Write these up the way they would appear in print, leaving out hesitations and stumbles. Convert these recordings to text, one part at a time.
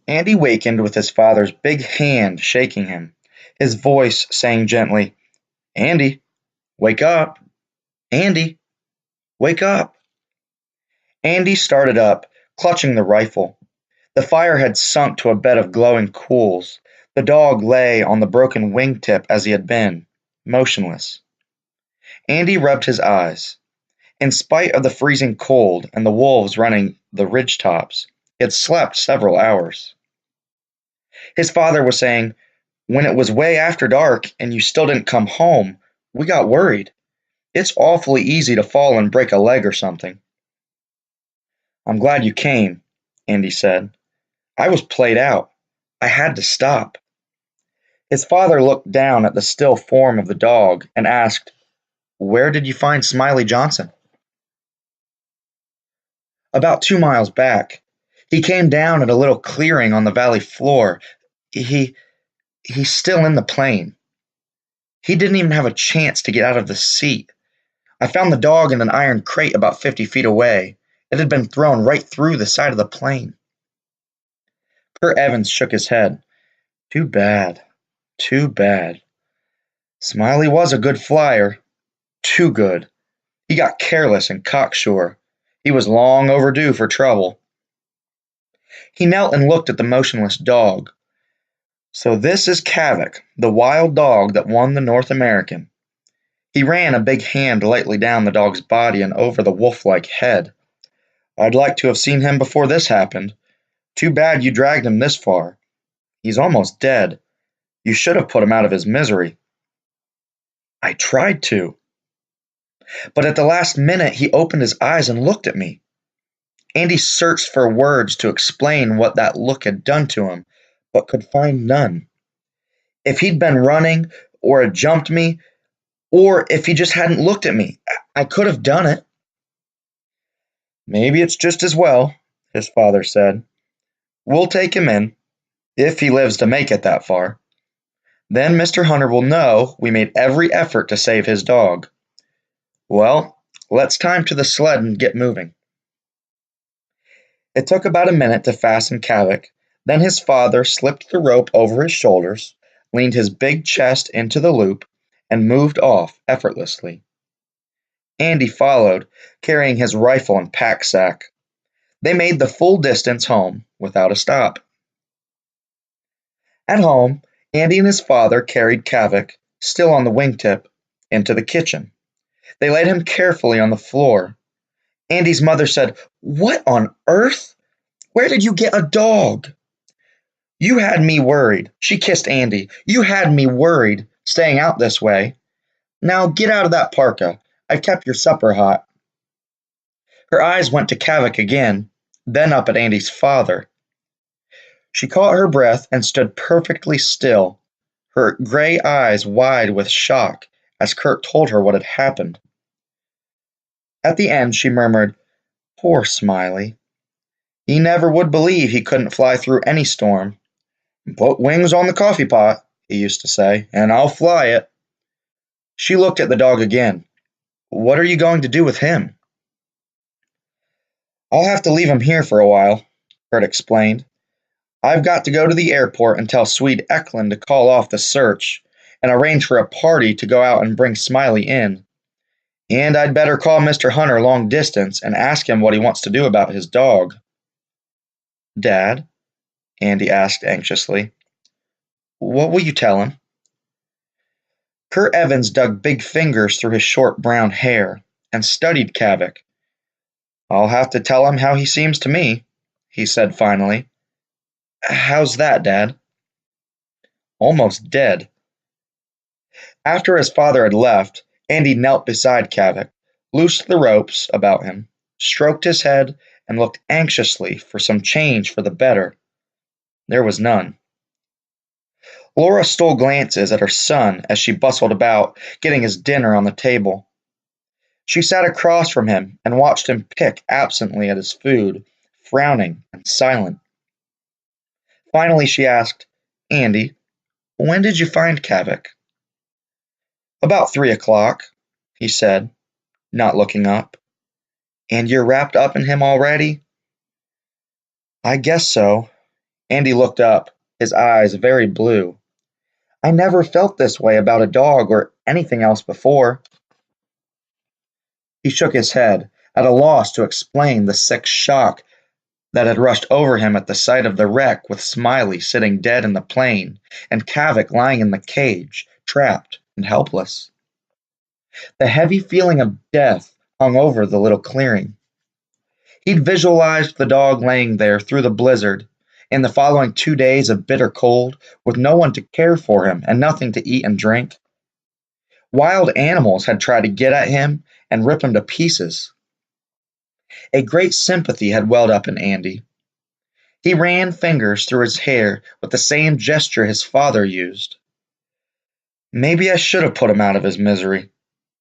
Andy wakened with his father's big hand shaking him, his voice saying gently, "Andy, wake up! Andy, wake up!" Andy started up, clutching the rifle. The fire had sunk to a bed of glowing coals. The dog lay on the broken wingtip as he had been, motionless. Andy rubbed his eyes. In spite of the freezing cold and the wolves running the ridge tops, he had slept several hours. His father was saying, "When it was way after dark and you still didn't come home, we got worried. It's awfully easy to fall and break a leg or something." "I'm glad you came," Andy said. "I was played out. I had to stop." His father looked down at the still form of the dog and asked, "Where did you find Smiley Johnson?" "About 2 miles back. He came down at a little clearing on the valley floor. He he's still in the plane. He didn't even have a chance to get out of the seat. I found the dog in an iron crate about 50 feet away. It had been thrown right through the side of the plane." Kurt Evans shook his head. "Too bad. Too bad. Smiley was a good flyer. Too good. He got careless and cocksure. He was long overdue for trouble." He knelt and looked at the motionless dog. "So this is Kavik, the wild dog that won the North American." He ran a big hand lightly down the dog's body and over the wolf-like head. "I'd like to have seen him before this happened. Too bad you dragged him this far. He's almost dead. You should have put him out of his misery." "I tried to. But at the last minute he opened his eyes and looked at me." Andy searched for words to explain what that look had done to him, but could find none. If he'd been running, or had jumped me, or if he just hadn't looked at me, I could have done it. "Maybe it's just as well," his father said. "We'll take him in, if he lives to make it that far. Then Mr. Hunter will know we made every effort to save his dog. Well, let's time to the sled and get moving." It took about a minute to fasten Kavik. Then his father slipped the rope over his shoulders, leaned his big chest into the loop, and moved off effortlessly. Andy followed, carrying his rifle and pack sack. They made the full distance home without a stop. At home, Andy and his father carried Kavik, still on the wingtip, into the kitchen. They laid him carefully on the floor. Andy's mother said, "What on earth? Where did you get a dog?" "You had me worried." She kissed Andy. "You had me worried, staying out this way. Now get out of that parka. I've kept your supper hot." Her eyes went to Kavik again, then up at Andy's father. She caught her breath and stood perfectly still, her gray eyes wide with shock as Kurt told her what had happened. At the end, she murmured, "Poor Smiley. He never would believe he couldn't fly through any storm. 'Put wings on the coffee pot,' he used to say, 'and I'll fly it.'" She looked at the dog again. "What are you going to do with him?" "I'll have to leave him here for a while," Kurt explained. "I've got to go to the airport and tell Swede Eklund to call off the search and arrange for a party to go out and bring Smiley in. And I'd better call Mr. Hunter long distance and ask him what he wants to do about his dog." "Dad?" Andy asked anxiously. "What will you tell him?" Kurt Evans dug big fingers through his short brown hair and studied Kavik. "I'll have to tell him how he seems to me," he said finally. "How's that, Dad?" "Almost dead." After his father had left, Andy knelt beside Kavik, loosed the ropes about him, stroked his head, and looked anxiously for some change for the better. There was none. Laura stole glances at her son as she bustled about, getting his dinner on the table. She sat across from him and watched him pick absently at his food, frowning and silent. Finally she asked, "Andy, when did you find Kavik?" "About 3 o'clock," he said, not looking up. "And you're wrapped up in him already?" "I guess so," Andy looked up, his eyes very blue. I never felt this way about a dog or anything else before. He shook his head, at a loss to explain the sick shock that had rushed over him at the sight of the wreck, with Smiley sitting dead in the plane and Kavik lying in the cage, trapped and helpless. The heavy feeling of death hung over the little clearing. He'd visualized the dog laying there through the blizzard, in the following 2 days of bitter cold, with no one to care for him and nothing to eat and drink. Wild animals had tried to get at him and rip him to pieces. A great sympathy had welled up in Andy. He ran fingers through his hair with the same gesture his father used. Maybe I should have put him out of his misery,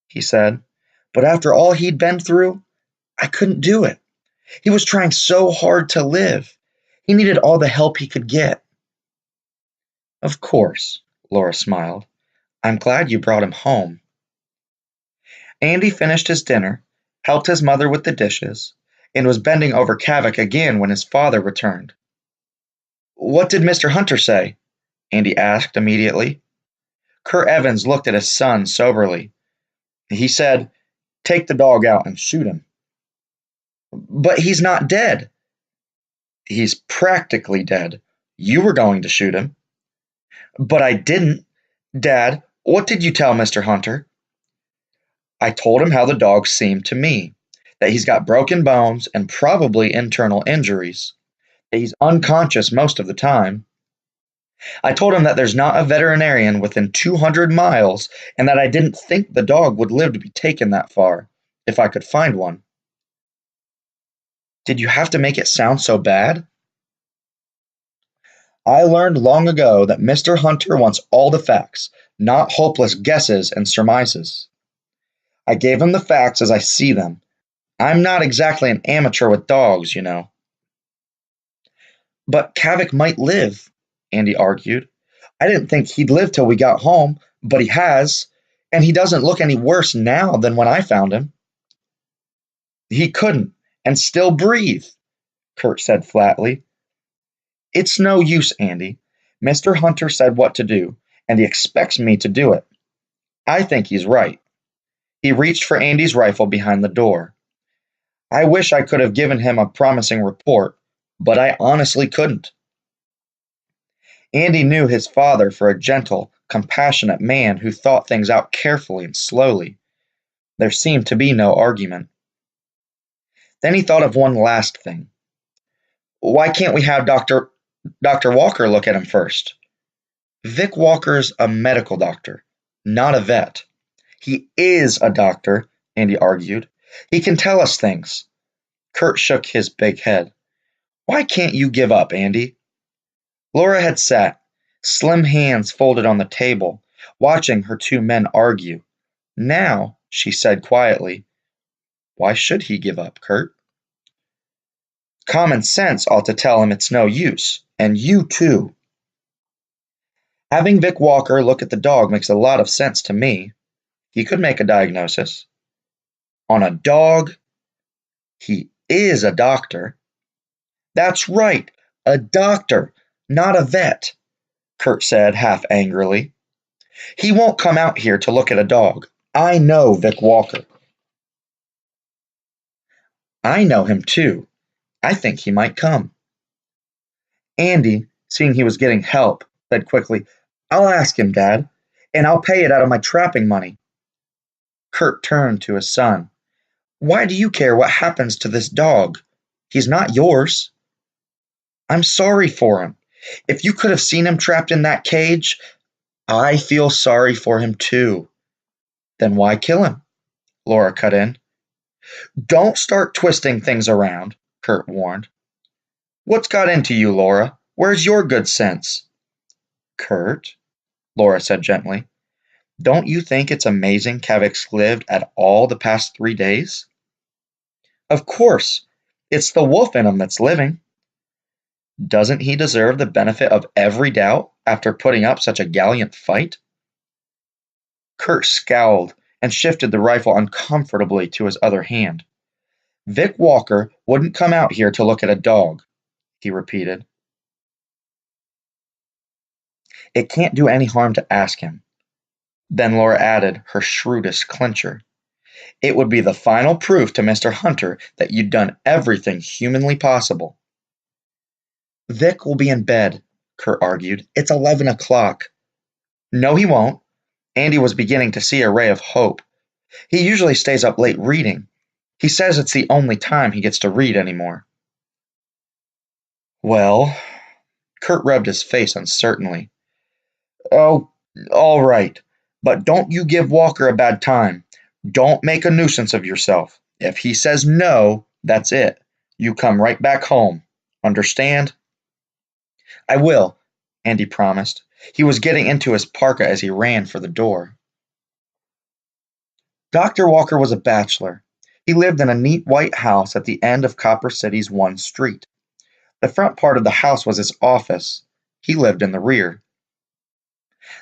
he said, but after all he'd been through, I couldn't do it. He was trying so hard to live. He needed all the help he could get. Of course, Laura smiled. I'm glad you brought him home. Andy finished his dinner, helped his mother with the dishes, and was bending over Kavik again when his father returned. What did Mr. Hunter say? Andy asked immediately. Kurt Evans looked at his son soberly. He said, take the dog out and shoot him. But he's not dead. He's practically dead. You were going to shoot him. But I didn't. Dad, what did you tell Mr. Hunter? I told him how the dog seemed to me, that he's got broken bones and probably internal injuries, that he's unconscious most of the time. I told him that there's not a veterinarian within 200 miles and that I didn't think the dog would live to be taken that far, if I could find one. Did you have to make it sound so bad? I learned long ago that Mr. Hunter wants all the facts, not hopeless guesses and surmises. I gave him the facts as I see them. I'm not exactly an amateur with dogs, you know. But Kavik might live, Andy argued. I didn't think he'd live till we got home, but he has, and he doesn't look any worse now than when I found him. He couldn't, and still breathe, Kurt said flatly. It's no use, Andy. Mr. Hunter said what to do, and he expects me to do it. I think he's right. He reached for Andy's rifle behind the door. I wish I could have given him a promising report, but I honestly couldn't. Andy knew his father for a gentle, compassionate man who thought things out carefully and slowly. There seemed to be no argument. Then he thought of one last thing. Why can't we have Dr. Walker look at him first? Vic Walker's a medical doctor, not a vet. He is a doctor, Andy argued. He can tell us things. Kurt shook his big head. Why can't you give up, Andy? Laura had sat, slim hands folded on the table, watching her two men argue. Now, she said quietly, why should he give up, Kurt? Common sense ought to tell him it's no use, and you too. Having Vic Walker look at the dog makes a lot of sense to me. He could make a diagnosis. On a dog? He is a doctor. That's right, a doctor, not a vet, Kurt said half angrily. He won't come out here to look at a dog. I know Vic Walker. I know him too. I think he might come. Andy, seeing he was getting help, said quickly, I'll ask him, Dad, and I'll pay it out of my trapping money. Kurt turned to his son. Why do you care what happens to this dog? He's not yours. I'm sorry for him. If you could have seen him trapped in that cage, I feel sorry for him too. Then why kill him? Laura cut in. Don't start twisting things around, Kurt warned. What's got into you, Laura? Where's your good sense? Kurt, Laura said gently, don't you think it's amazing Kavik's lived at all the past 3 days? Of course. It's the wolf in him that's living. Doesn't he deserve the benefit of every doubt after putting up such a gallant fight? Kurt scowled and shifted the rifle uncomfortably to his other hand. Vic Walker wouldn't come out here to look at a dog, he repeated. It can't do any harm to ask him. Then Laura added her shrewdest clincher. It would be the final proof to Mr. Hunter that you'd done everything humanly possible. Vic will be in bed, Kurt argued. It's 11 o'clock. No, he won't. Andy was beginning to see a ray of hope. He usually stays up late reading. He says it's the only time he gets to read anymore. Well, Kurt rubbed his face uncertainly. Oh, all right. But don't you give Walker a bad time. Don't make a nuisance of yourself. If he says no, that's it. You come right back home. Understand? I will, Andy promised. He was getting into his parka as he ran for the door. Dr. Walker was a bachelor. He lived in a neat white house at the end of Copper City's one street. The front part of the house was his office. He lived in the rear.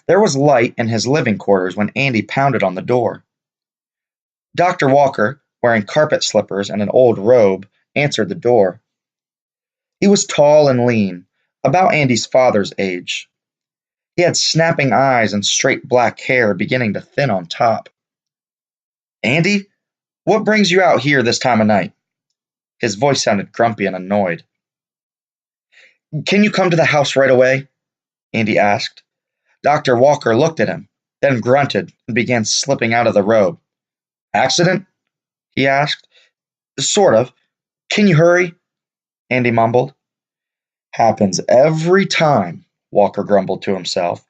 There was light in his living quarters when Andy pounded on the door. Dr. Walker, wearing carpet slippers and an old robe, answered the door. He was tall and lean, about Andy's father's age. He had snapping eyes and straight black hair beginning to thin on top. Andy, what brings you out here this time of night? His voice sounded grumpy and annoyed. Can you come to the house right away? Andy asked. Dr. Walker looked at him, then grunted and began slipping out of the robe. Accident? He asked. Sort of. Can you hurry? Andy mumbled. Happens every time, Walker grumbled to himself.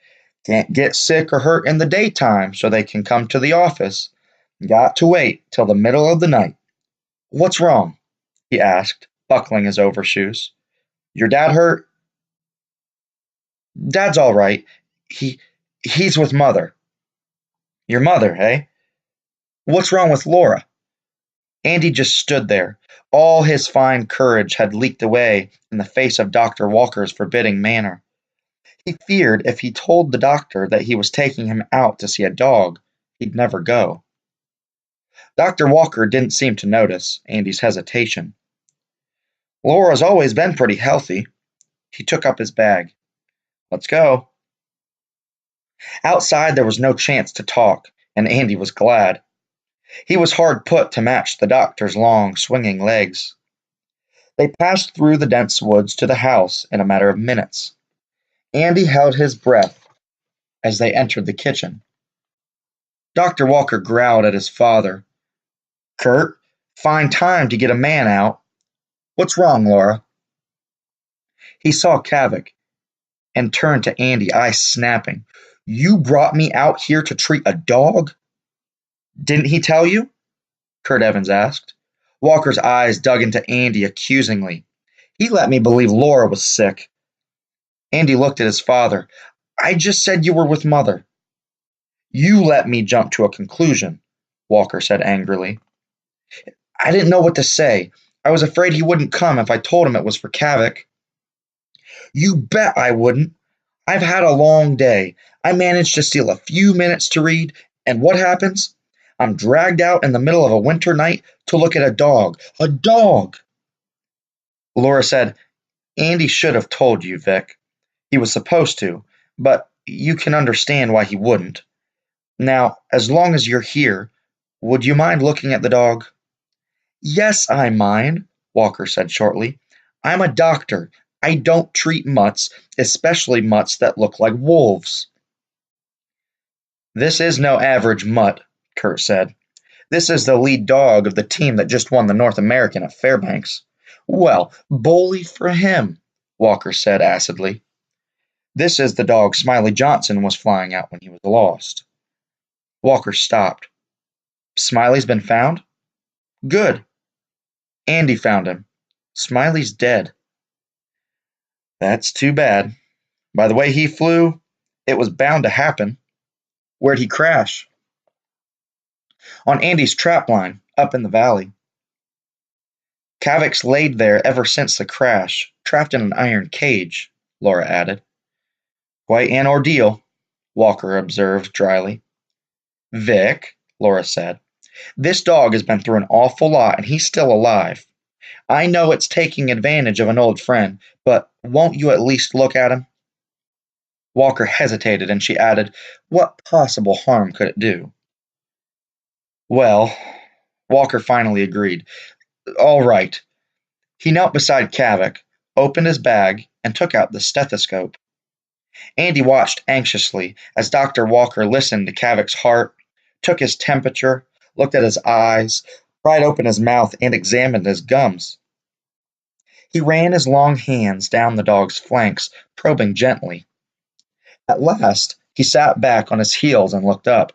Can't get sick or hurt in the daytime so they can come to the office. Got to wait till the middle of the night. What's wrong? He asked, buckling his overshoes. Your dad hurt? Dad's all right. He's with Mother. Your mother, eh? What's wrong with Laura? Andy just stood there. All his fine courage had leaked away in the face of Dr. Walker's forbidding manner. He feared if he told the doctor that he was taking him out to see a dog, he'd never go. Dr. Walker didn't seem to notice Andy's hesitation. Laura's always been pretty healthy. He took up his bag. Let's go. Outside there was no chance to talk, and Andy was glad. He was hard put to match the doctor's long, swinging legs. They passed through the dense woods to the house in a matter of minutes. Andy held his breath as they entered the kitchen. Dr. Walker growled at his father. Kurt, find time to get a man out. What's wrong, Laura? He saw Kavik and turned to Andy, eyes snapping. You brought me out here to treat a dog? Didn't he tell you? Kurt Evans asked. Walker's eyes dug into Andy accusingly. He let me believe Laura was sick. Andy looked at his father. I just said you were with Mother. You let me jump to a conclusion, Walker said angrily. I didn't know what to say. I was afraid he wouldn't come if I told him it was for Kavik. You bet I wouldn't. I've had a long day. I managed to steal a few minutes to read, and what happens? I'm dragged out in the middle of a winter night to look at a dog. A dog! Laura said, Andy should have told you, Vic. He was supposed to, but you can understand why he wouldn't. Now, as long as you're here, would you mind looking at the dog? Yes, I mind, Walker said shortly. I'm a doctor. I don't treat mutts, especially mutts that look like wolves. This is no average mutt, Kurt said. This is the lead dog of the team that just won the North American at Fairbanks. Well, bully for him, Walker said acidly. This is the dog Smiley Johnson was flying out when he was lost. Walker stopped. Smiley's been found? Good. Andy found him. Smiley's dead. That's too bad. By the way he flew, it was bound to happen. Where'd he crash? On Andy's trap line, up in the valley. Kavik's laid there ever since the crash, trapped in an iron cage, Laura added. Quite an ordeal, Walker observed dryly. Vic, Laura said, this dog has been through an awful lot and he's still alive. I know it's taking advantage of an old friend, but won't you at least look at him? Walker hesitated and she added, "What possible harm could it do?" Well, Walker finally agreed. "All right." He knelt beside Kavik, opened his bag, and took out the stethoscope. Andy watched anxiously as Dr. Walker listened to Kavik's heart, took his temperature, looked at his eyes, pried open his mouth, and examined his gums. He ran his long hands down the dog's flanks, probing gently. At last, he sat back on his heels and looked up.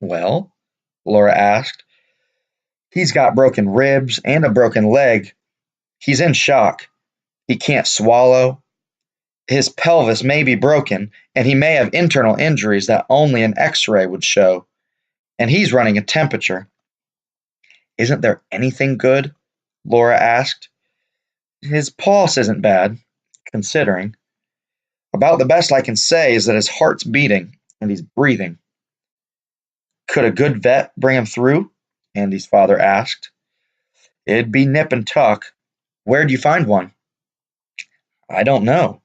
"Well?" Laura asked. "He's got broken ribs and a broken leg. He's in shock. He can't swallow. His pelvis may be broken, and he may have internal injuries that only an x-ray would show. And he's running a temperature." "Isn't there anything good?" Laura asked. "His pulse isn't bad, considering. About the best I can say is that his heart's beating, and he's breathing." "Could a good vet bring him through?" Andy's father asked. "It'd be nip and tuck. Where'd you find one?" "I don't know."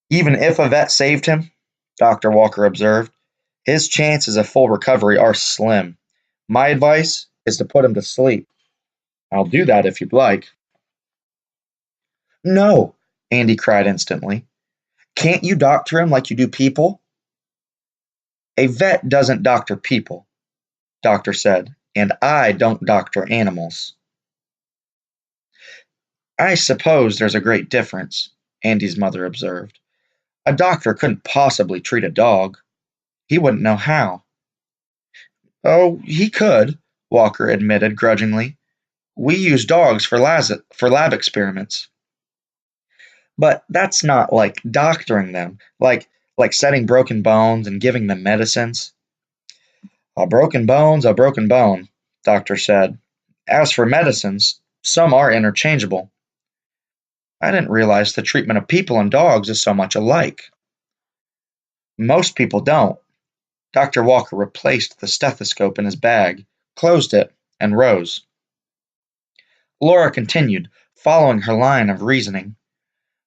"Even if a vet saved him," Dr. Walker observed, "his chances of full recovery are slim. My advice is to put him to sleep." "I'll do that if you'd like." "No!" Andy cried instantly. "Can't you doctor him like you do people?" "A vet doesn't doctor people," Doctor said, "and I don't doctor animals." "I suppose there's a great difference," Andy's mother observed. "A doctor couldn't possibly treat a dog. He wouldn't know how." "Oh, he could," Walker admitted grudgingly. "We use dogs for lab experiments." "But that's not like doctoring them, like setting broken bones and giving them medicines." "A broken bone's a broken bone," Doctor said. "As for medicines, some are interchangeable." "I didn't realize the treatment of people and dogs is so much alike." "Most people don't." Dr. Walker replaced the stethoscope in his bag, closed it, and rose. Laura continued, following her line of reasoning.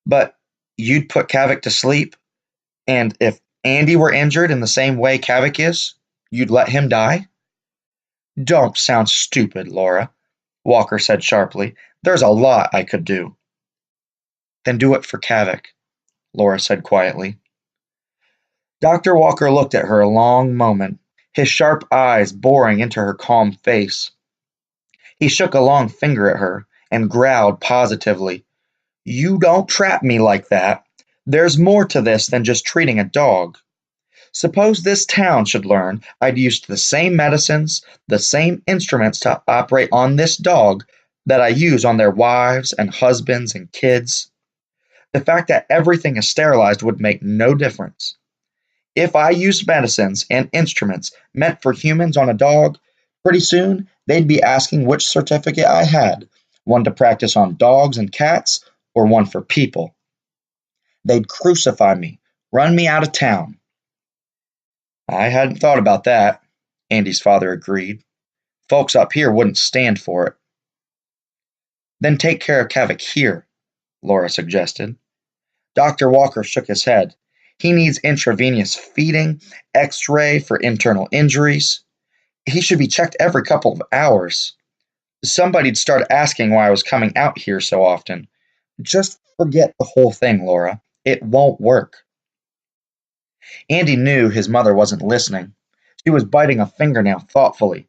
"But you'd put Kavik to sleep? And if Andy were injured in the same way Kavik is, you'd let him die?" "Don't sound stupid, Laura," Walker said sharply. "There's a lot I could do." "Then do it for Kavik," Laura said quietly. Dr. Walker looked at her a long moment, his sharp eyes boring into her calm face. He shook a long finger at her and growled positively, "You don't trap me like that. There's more to this than just treating a dog. Suppose this town should learn I'd used the same medicines, the same instruments to operate on this dog that I use on their wives and husbands and kids. The fact that everything is sterilized would make no difference. If I used medicines and instruments meant for humans on a dog, pretty soon they'd be asking which certificate I had, one to practice on dogs and cats, or one for people. They'd crucify me, run me out of town." "I hadn't thought about that," Andy's father agreed. "Folks up here wouldn't stand for it." "Then take care of Kavik here," Laura suggested. Dr. Walker shook his head. "He needs intravenous feeding, x-ray for internal injuries. He should be checked every couple of hours. Somebody'd start asking why I was coming out here so often. Just forget the whole thing, Laura. It won't work." Andy knew his mother wasn't listening. She was biting a fingernail thoughtfully.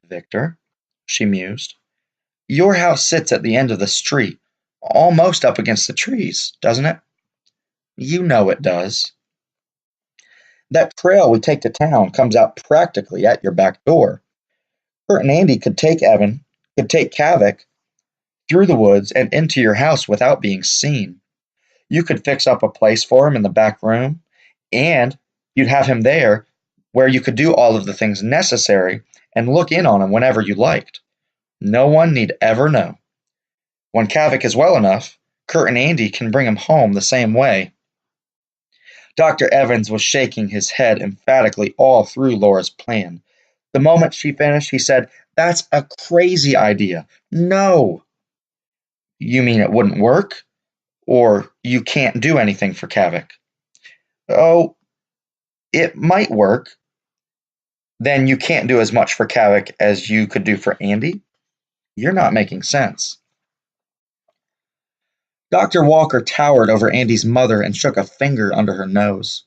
"Victor," she mused, "your house sits at the end of the street, almost up against the trees, doesn't it?" "You know it does." "That trail we take to town comes out practically at your back door. Kurt and Andy could take Kavik through the woods and into your house without being seen. You could fix up a place for him in the back room, and you'd have him there where you could do all of the things necessary and look in on him whenever you liked. No one need ever know. When Kavik is well enough, Kurt and Andy can bring him home the same way." Dr. Evans was shaking his head emphatically all through Laura's plan. The moment she finished, he said, "That's a crazy idea. No." "You mean it wouldn't work?" Or you can't do anything for Kavik. Oh, it might work. Then you can't do as much for Kavik as you could do for Andy? You're not making sense. Dr. Walker towered over Andy's mother and shook a finger under her nose.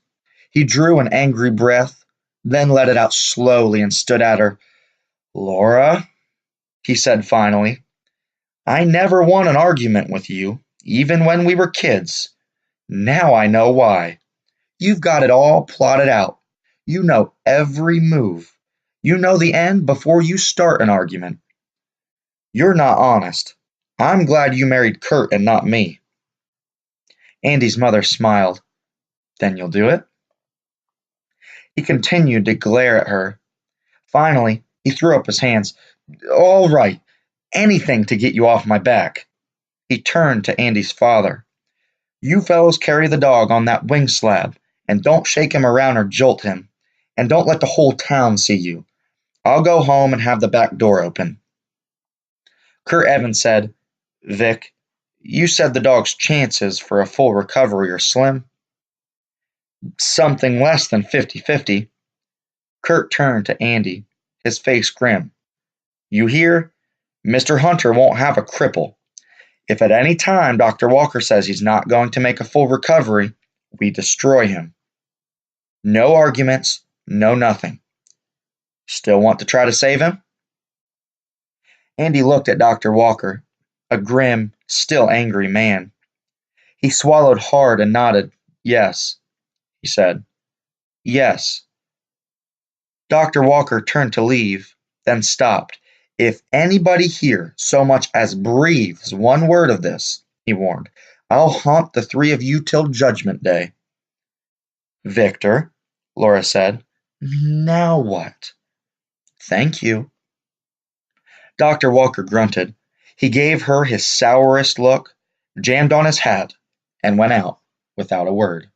He drew an angry breath, then let it out slowly and stood at her. Laura, he said finally, I never won an argument with you, even when we were kids. Now I know why. You've got it all plotted out. You know every move. You know the end before you start an argument. You're not honest. I'm glad you married Kurt and not me. Andy's mother smiled. Then you'll do it? He continued to glare at her. Finally, he threw up his hands. All right, anything to get you off my back. He turned to Andy's father. You fellows carry the dog on that wing slab, and don't shake him around or jolt him. And don't let the whole town see you. I'll go home and have the back door open. Kurt Evans said, Vic, you said the dog's chances for a full recovery are slim. Something less than 50-50. Kurt turned to Andy, his face grim. You hear? Mr. Hunter won't have a cripple. If at any time Dr. Walker says he's not going to make a full recovery, we destroy him. No arguments, no nothing. Still want to try to save him? Andy looked at Dr. Walker, a grim, still angry man. He swallowed hard and nodded. Yes, he said. Yes. Dr. Walker turned to leave, then stopped. If anybody here so much as breathes one word of this, he warned, I'll haunt the three of you till Judgment Day. Victor, Laura said. Now what? Thank you. Dr. Walker grunted. He gave her his sourest look, jammed on his hat, and went out without a word.